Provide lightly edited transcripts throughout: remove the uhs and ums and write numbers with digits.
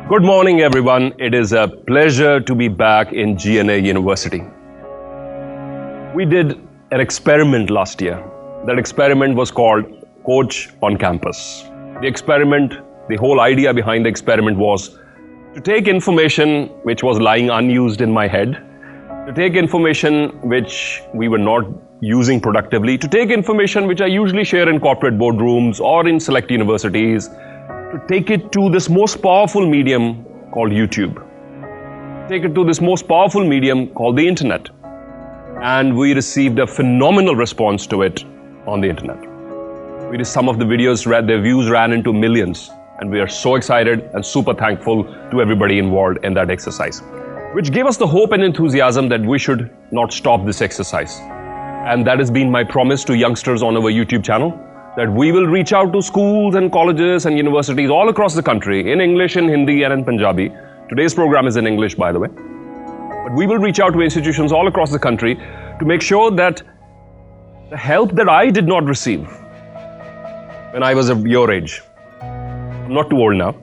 Good morning, everyone. It is a pleasure to be back in GNA University. We did an experiment last year. That experiment was called Coach on Campus. The experiment, the whole idea behind the experiment was to take information which was lying unused in my head, to take information which we were not using productively, to take information which I usually share in corporate boardrooms or in select universities, to take it to this most powerful medium called YouTube. Take it to this most powerful medium called the internet. And we received a phenomenal response to it on the internet. Some of the videos, their views ran into millions. And we are so excited and super thankful to everybody involved in that exercise, which gave us the hope and enthusiasm that we should not stop this exercise. And that has been my promise to youngsters on our YouTube channel, that we will reach out to schools and colleges and universities all across the country in English, in Hindi and in Punjabi. Today's program is in English, by the way. But we will reach out to institutions all across the country to make sure that the help that I did not receive when I was of your age, I'm not too old now,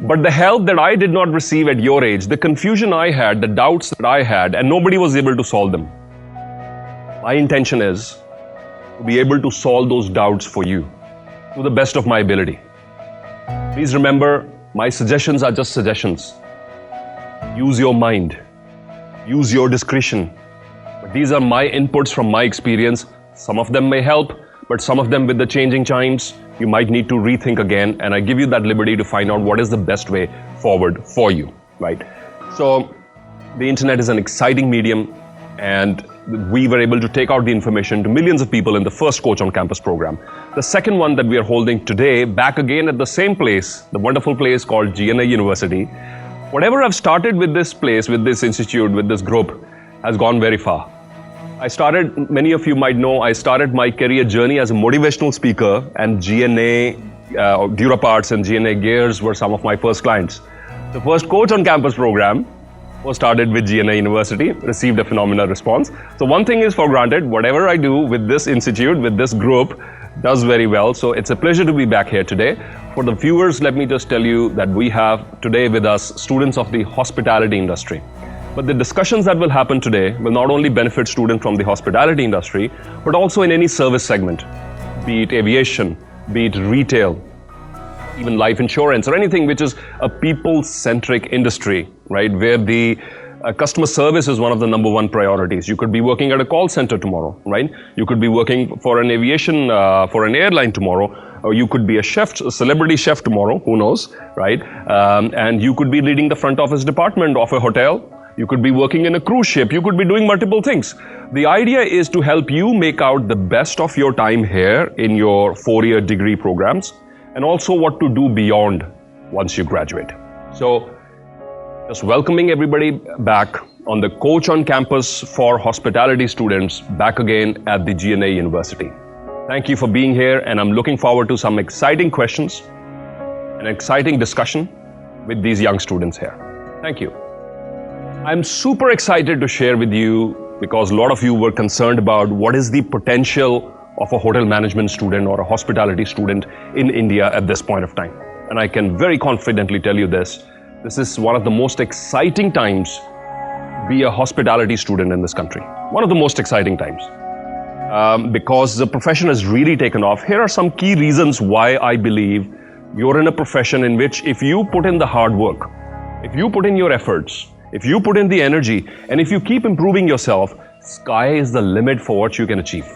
but the help that I did not receive at your age, the confusion I had, the doubts that I had, and nobody was able to solve them. My intention is to be able to solve those doubts for you to the best of my ability. Please remember, my suggestions are just suggestions. Use your mind, use your discretion. But these are my inputs from my experience. Some of them may help, but some of them with the changing times, you might need to rethink again, and I give you that liberty to find out what is the best way forward for you, right? So the internet is an exciting medium, and we were able to take out the information to millions of people in the first Coach on Campus program. The second one that we are holding today, back again at the same place, the wonderful place called GNA University. Whatever I've started with this place, with this institute, with this group, has gone very far. Many of you might know, I started my career journey as a motivational speaker, and GNA Duraparts and GNA Gears were some of my first clients. The first Coach on Campus program was started with GNA University, received a phenomenal response. So one thing is for granted, whatever I do with this institute, with this group, does very well. So it's a pleasure to be back here today. For the viewers, let me just tell you that we have today with us students of the hospitality industry. But the discussions that will happen today will not only benefit students from the hospitality industry, but also in any service segment, be it aviation, be it retail, even life insurance, or anything which is a people-centric industry, right? Where the customer service is one of the number one priorities. You could be working at a call center tomorrow, right? You could be working for an aviation, for an airline tomorrow, or you could be a chef, a celebrity chef tomorrow, who knows, right? And you could be leading the front office department of a hotel. You could be working in a cruise ship. You could be doing multiple things. The idea is to help you make out the best of your time here in your 4-year degree programs, and also what to do beyond once you graduate. So, just welcoming everybody back on the Coach on Campus for hospitality students, back again at the GNA University. Thank you for being here, and I'm looking forward to some exciting questions, an exciting discussion with these young students here. Thank you. I'm super excited to share with you, because a lot of you were concerned about what is the potential of a hotel management student or a hospitality student in India at this point of time. And I can very confidently tell you this is one of the most exciting times to be a hospitality student in this country. One of the most exciting times. Because the profession has really taken off. Here are some key reasons why I believe you're in a profession in which if you put in the hard work, if you put in your efforts, if you put in the energy, and if you keep improving yourself, sky is the limit for what you can achieve.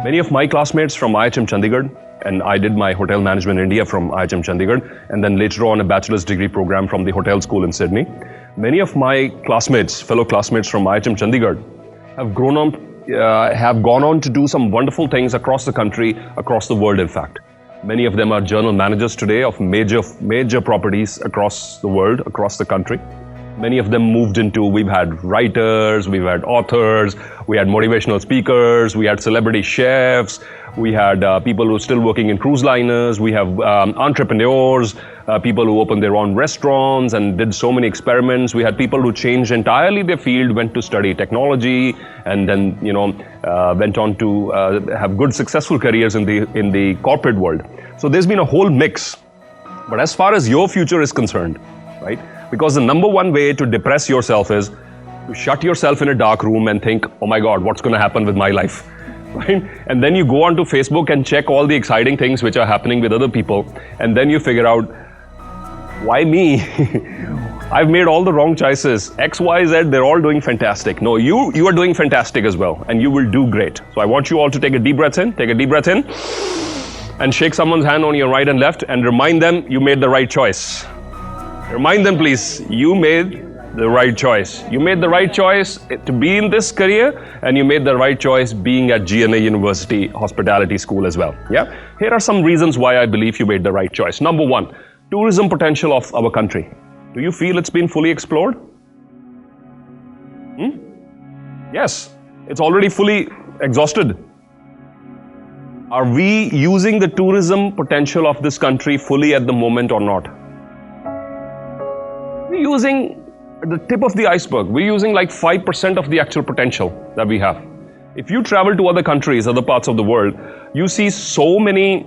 Many of my classmates from IHM Chandigarh, and I did my hotel management in India from IHM Chandigarh, and then later on a bachelor's degree program from the hotel school in Sydney. Many of my classmates, fellow classmates from IHM Chandigarh, have gone on to do some wonderful things across the country, across the world in fact. Many of them are general managers today of major properties across the world, across the country. Many of them moved into, we've had writers, we've had authors, we had motivational speakers, we had celebrity chefs, we had people who are still working in cruise liners, we have entrepreneurs, people who opened their own restaurants and did so many experiments. We had people who changed entirely their field, went to study technology, and then went on to have good successful careers in the corporate world. So there's been a whole mix But as far as your future is concerned, right? Because the number one way to depress yourself is to shut yourself in a dark room and think, oh my God, what's going to happen with my life? Right? And then you go onto Facebook and check all the exciting things which are happening with other people. And then you figure out, why me? I've made all the wrong choices. X, Y, Z, they're all doing fantastic. No, you are doing fantastic as well. And you will do great. So I want you all to take a deep breath in. Take a deep breath in. And shake someone's hand on your right and left and remind them you made the right choice. Remind them, please, you made the right choice. You made the right choice to be in this career, and you made the right choice being at GNA University Hospitality School as well. Yeah? Here are some reasons why I believe you made the right choice. Number one, tourism potential of our country. Do you feel it's been fully explored? Yes, it's already fully exhausted. Are we using the tourism potential of this country fully at the moment or not? We're using the tip of the iceberg. We're using like 5% of the actual potential that we have. If you travel to other countries, other parts of the world, you see so many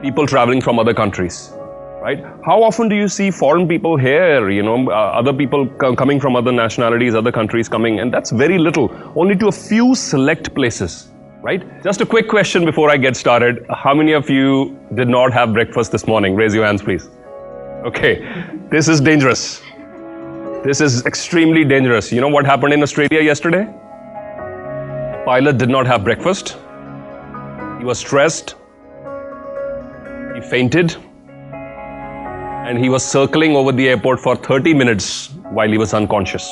people traveling from other countries, right? How often do you see foreign people here, other people coming from other nationalities, other countries coming, and that's very little, only to a few select places, right? Just a quick question before I get started. How many of you did not have breakfast this morning? Raise your hands, please. Okay, this is dangerous. This is extremely dangerous. You know what happened in Australia yesterday? Pilot did not have breakfast. He was stressed. He fainted. And he was circling over the airport for 30 minutes while he was unconscious.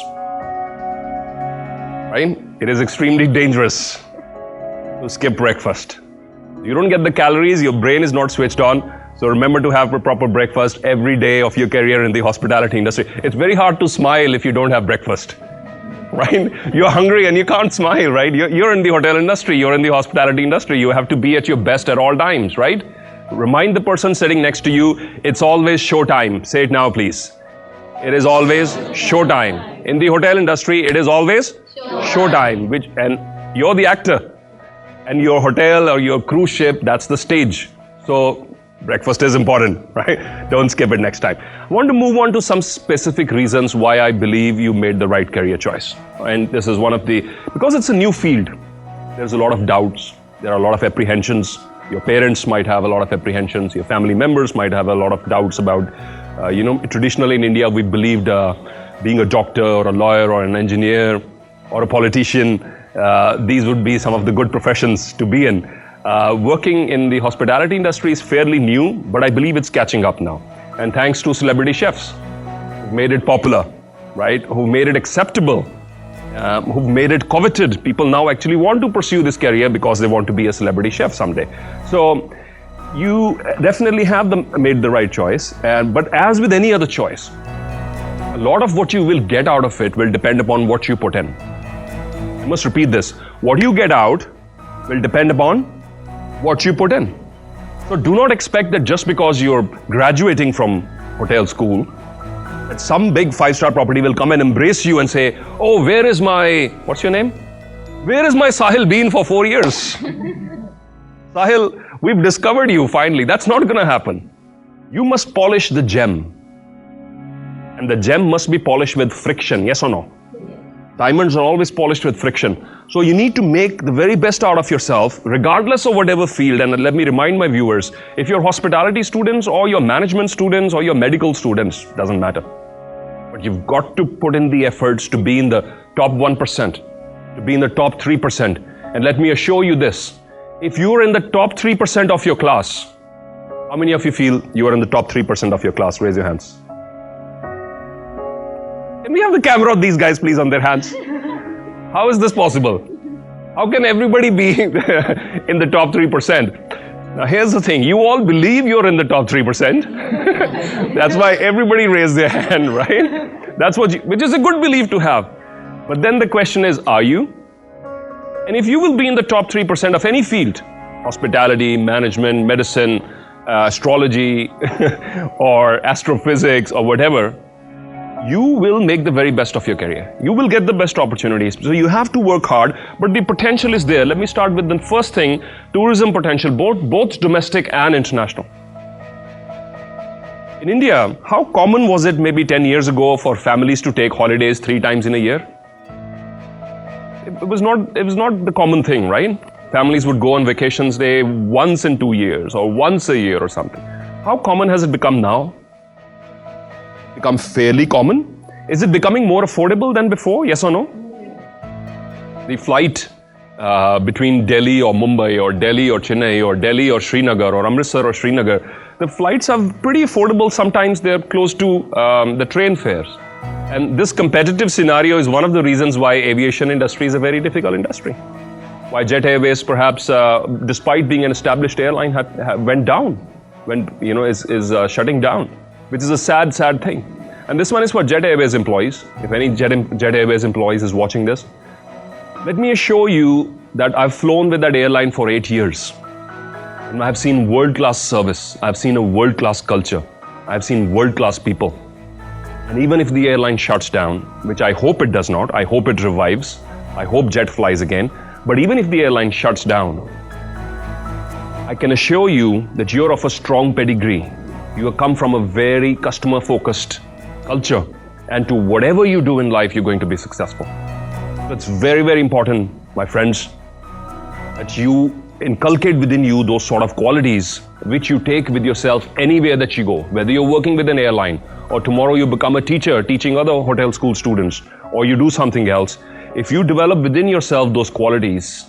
Right? It is extremely dangerous to skip breakfast. You don't get the calories, your brain is not switched on. So remember to have a proper breakfast every day of your career in the hospitality industry. It's very hard to smile if you don't have breakfast, right? You're hungry and you can't smile, right? You're in the hotel industry, you're in the hospitality industry. You have to be at your best at all times, right? Remind the person sitting next to you, it's always showtime. Say it now, please. It is always showtime. In the hotel industry, it is always showtime. And you're the actor. And your hotel or your cruise ship, that's the stage. So breakfast is important, right? Don't skip it next time. I want to move on to some specific reasons why I believe you made the right career choice. And this is one of because it's a new field, there's a lot of doubts, there are a lot of apprehensions. Your parents might have a lot of apprehensions, your family members might have a lot of doubts about, traditionally in India, we believed being a doctor or a lawyer or an engineer or a politician, these would be some of the good professions to be in. Working in the hospitality industry is fairly new, but I believe it's catching up now. And thanks to celebrity chefs who've made it popular, right? Who made it acceptable, who've made it coveted. People now actually want to pursue this career because they want to be a celebrity chef someday. So you definitely have made the right choice. But as with any other choice, a lot of what you will get out of it will depend upon what you put in. I must repeat this. What you get out will depend upon what you put in. So do not expect that just because you're graduating from hotel school, that some big 5-star property will come and embrace you and say, oh, where is my, what's your name? Where is my Sahil been for 4 years? Sahil, we've discovered you finally. That's not going to happen. You must polish the gem. And the gem must be polished with friction, yes or no? Diamonds are always polished with friction. So you need to make the very best out of yourself, regardless of whatever field. And let me remind my viewers, if you're hospitality students or your management students or your medical students, doesn't matter. But you've got to put in the efforts to be in the top 1%, to be in the top 3%. And let me assure you this, if you're in the top 3% of your class, how many of you feel you are in the top 3% of your class? Raise your hands. Can we have the camera of these guys, please, on their hands? How is this possible? How can everybody be in the top 3%? Now, here's the thing. You all believe you're in the top 3%. That's why everybody raised their hand, right? That's which is a good belief to have. But then the question is, are you? And if you will be in the top 3% of any field, hospitality, management, medicine, astrology, or astrophysics, or whatever, you will make the very best of your career. You will get the best opportunities. So you have to work hard, but the potential is there. Let me start with the first thing, tourism potential, both domestic and international. In India, how common was it maybe 10 years ago for families to take holidays 3 times in a year? It was not the common thing, right? Families would go on vacations day once in 2 years or once a year or something. How common has it become now? Become fairly common? Is it becoming more affordable than before? Yes or no? The flight between Delhi or Mumbai or Delhi or Chennai or Delhi or Srinagar or Amritsar or Srinagar, the flights are pretty affordable. Sometimes they're close to the train fares. And this competitive scenario is one of the reasons why aviation industry is a very difficult industry. Why Jet Airways perhaps, despite being an established airline, went down, is shutting down, which is a sad, sad thing. And this one is for Jet Airways employees. If any Jet Airways employees is watching this, let me assure you that I've flown with that airline for 8 years. And I've seen world-class service. I've seen a world-class culture. I've seen world-class people. And even if the airline shuts down, which I hope it does not, I hope it revives, I hope Jet flies again, but even if the airline shuts down, I can assure you that you're of a strong pedigree. You have come from a very customer-focused culture, and to whatever you do in life, you're going to be successful. So it's very, very important, my friends, that you inculcate within you those sort of qualities which you take with yourself anywhere that you go, whether you're working with an airline or tomorrow you become a teacher teaching other hotel school students, or you do something else. If you develop within yourself those qualities,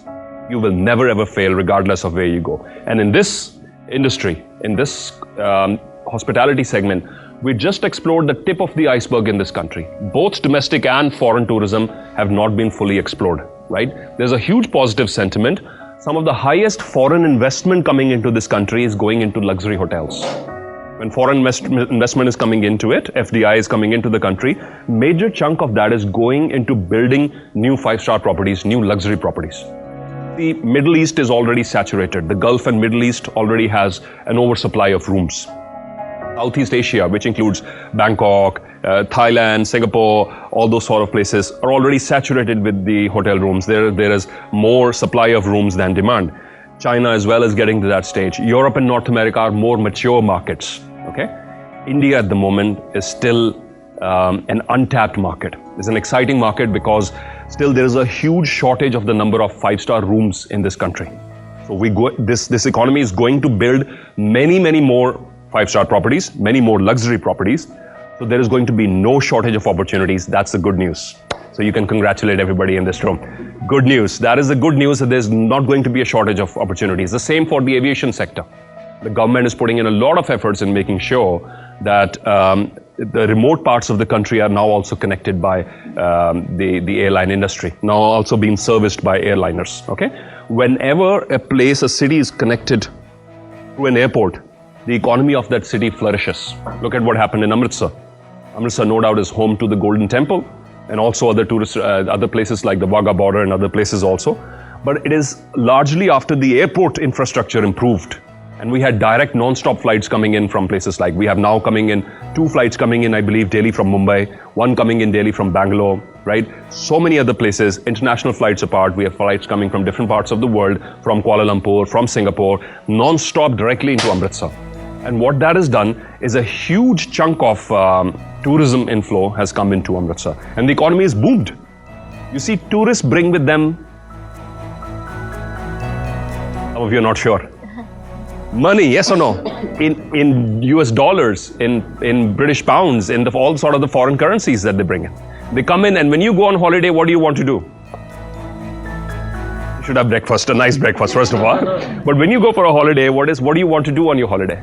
you will never ever fail regardless of where you go. And in this industry, in this hospitality segment, we just explored the tip of the iceberg in this country. Both domestic and foreign tourism have not been fully explored, right? There's a huge positive sentiment. Some of the highest foreign investment coming into this country is going into luxury hotels. When foreign investment is coming into it, FDI is coming into the country, major chunk of that is going into building new 5-star properties, new luxury properties. The Middle East is already saturated. The Gulf and Middle East already has an oversupply of rooms. Southeast Asia, which includes Bangkok, Thailand, Singapore, all those sort of places are already saturated with the hotel rooms. There is more supply of rooms than demand. China as well is getting to that stage. Europe and North America are more mature markets. Okay, India at the moment is still an untapped market. It's an exciting market because still there is a huge shortage of the number of 5-star rooms in this country. So this economy is going to build many more 5-star properties, many more luxury properties. So there is going to be no shortage of opportunities. That's the good news. So you can congratulate everybody in this room. Good news. That is the good news, that there's not going to be a shortage of opportunities. The same for the aviation sector. The government is putting in a lot of efforts in making sure that the remote parts of the country are now also connected by the airline industry, now also being serviced by airliners. Okay, whenever a city is connected to an airport, the economy of that city flourishes. Look at what happened in Amritsar. Amritsar, no doubt, is home to the Golden Temple and also other tourist, other places like the Wagah border and other places also. But it is largely after the airport infrastructure improved. And we had direct non-stop flights coming in from places like, we have now coming in, 2 flights coming in, I believe, Delhi from Mumbai, 1 coming in Delhi from Bangalore, right? So many other places, international flights apart, we have flights coming from different parts of the world, from Kuala Lumpur, from Singapore, non-stop directly into Amritsar. And what that has done is a huge chunk of tourism inflow has come into Amritsar. And the economy has boomed. You see, tourists bring with them, some of you are not sure, money, yes or no? In US dollars, in British pounds, in all sort of the foreign currencies that they bring in. They come in, and when you go on holiday, what do you want to do? You should have breakfast, a nice breakfast first of all. But when you go for a holiday, what do you want to do on your holiday?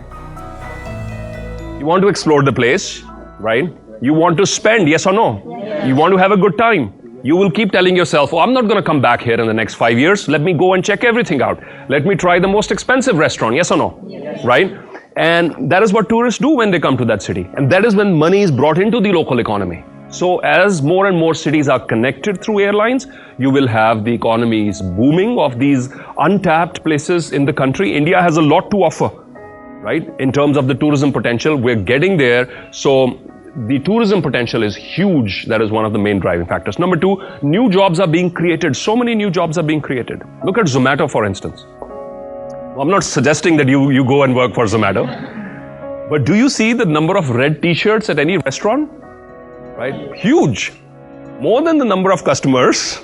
You want to explore the place, right? You want to spend, yes or no? Yes. You want to have a good time. You will keep telling yourself, oh, I'm not going to come back here in the next 5 years. Let me go and check everything out. Let me try the most expensive restaurant, yes or no? Yes. Right? And that is what tourists do when they come to that city. And that is when money is brought into the local economy. So as more and more cities are connected through airlines, you will have the economies booming of these untapped places in the country. India has a lot to offer, right? In terms of the tourism potential, we're getting there. So the tourism potential is huge. That is one of the main driving factors. Number 2, new jobs are being created. So many new jobs are being created. Look at Zomato, for instance. I'm not suggesting that you go and work for Zomato. But do you see the number of red t-shirts at any restaurant? Right? Huge. More than the number of customers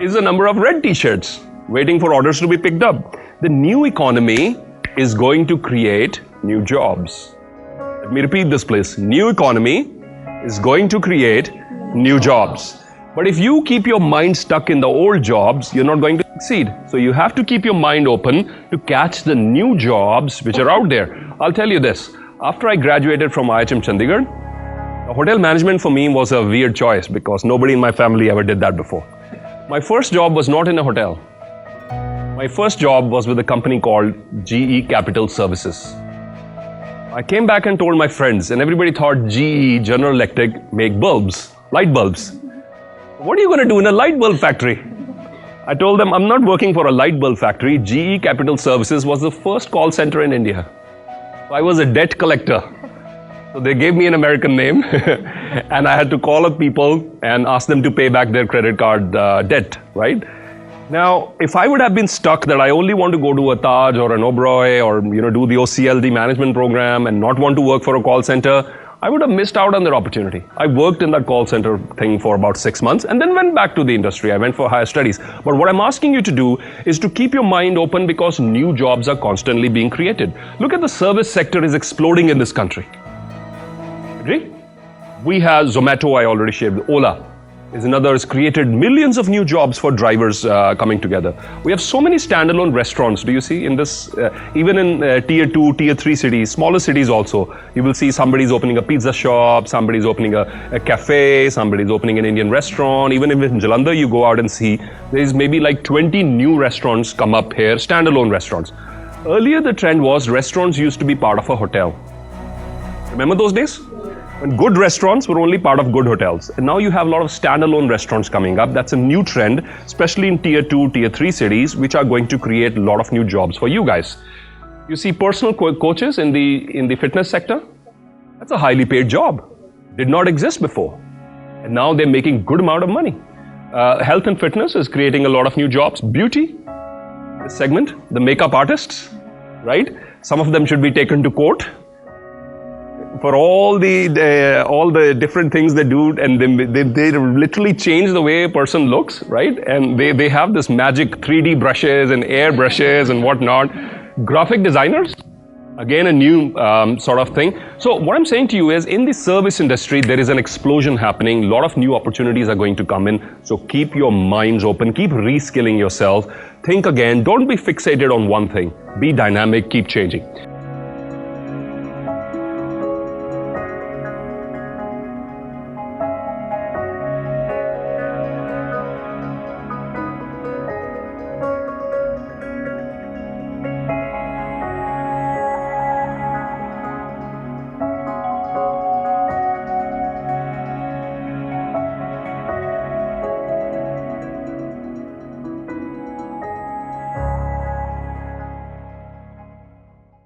is the number of red t-shirts waiting for orders to be picked up. The new economy is going to create new jobs. Let me repeat this, please. New economy is going to create new jobs. But if you keep your mind stuck in the old jobs, you're not going to succeed. So you have to keep your mind open to catch the new jobs which are out there. I'll tell you this. After I graduated from IHM Chandigarh, hotel management for me was a weird choice because nobody in my family ever did that before. My first job was not in a hotel. My first job was with a company called GE Capital Services. I came back and told my friends, and everybody thought GE, General Electric, make bulbs, light bulbs. What are you going to do in a light bulb factory? I told them, I'm not working for a light bulb factory. GE Capital Services was the first call center in India. I was a debt collector. So they gave me an American name and I had to call up people and ask them to pay back their credit card debt, right? Now, if I would have been stuck that I only want to go to a Taj or an Oberoi or do the OCLD management program and not want to work for a call center, I would have missed out on that opportunity. I worked in that call center thing for about 6 months and then went back to the industry. I went for higher studies. But what I'm asking you to do is to keep your mind open because new jobs are constantly being created. Look at the service sector is exploding in this country. Agree? We have Zomato, I already shared. Ola is another, has created millions of new jobs for drivers coming together. We have so many standalone restaurants. Do you see in this, even in tier 2, tier 3 cities, smaller cities also, you will see somebody's opening a pizza shop, somebody's opening a cafe, somebody's opening an Indian restaurant. Even if in Jalandhar you go out and see, there's maybe like 20 new restaurants come up here, standalone restaurants. Earlier the trend was restaurants used to be part of a hotel. Remember those days? When good restaurants were only part of good hotels. And now you have a lot of standalone restaurants coming up. That's a new trend, especially in tier 2, tier 3 cities, which are going to create a lot of new jobs for you guys. You see personal coaches in the fitness sector? That's a highly paid job. Did not exist before. And now they're making good amount of money. Health and fitness is creating a lot of new jobs. Beauty, this segment, the makeup artists, right? Some of them should be taken to court for all the different things they do, and they literally change the way a person looks, right? And they have this magic 3D brushes and air brushes and whatnot. Graphic designers, again a new sort of thing. So what I'm saying to you is, in the service industry, there is an explosion happening. A lot of new opportunities are going to come in. So keep your minds open, keep reskilling yourself. Think again, don't be fixated on one thing. Be dynamic, keep changing.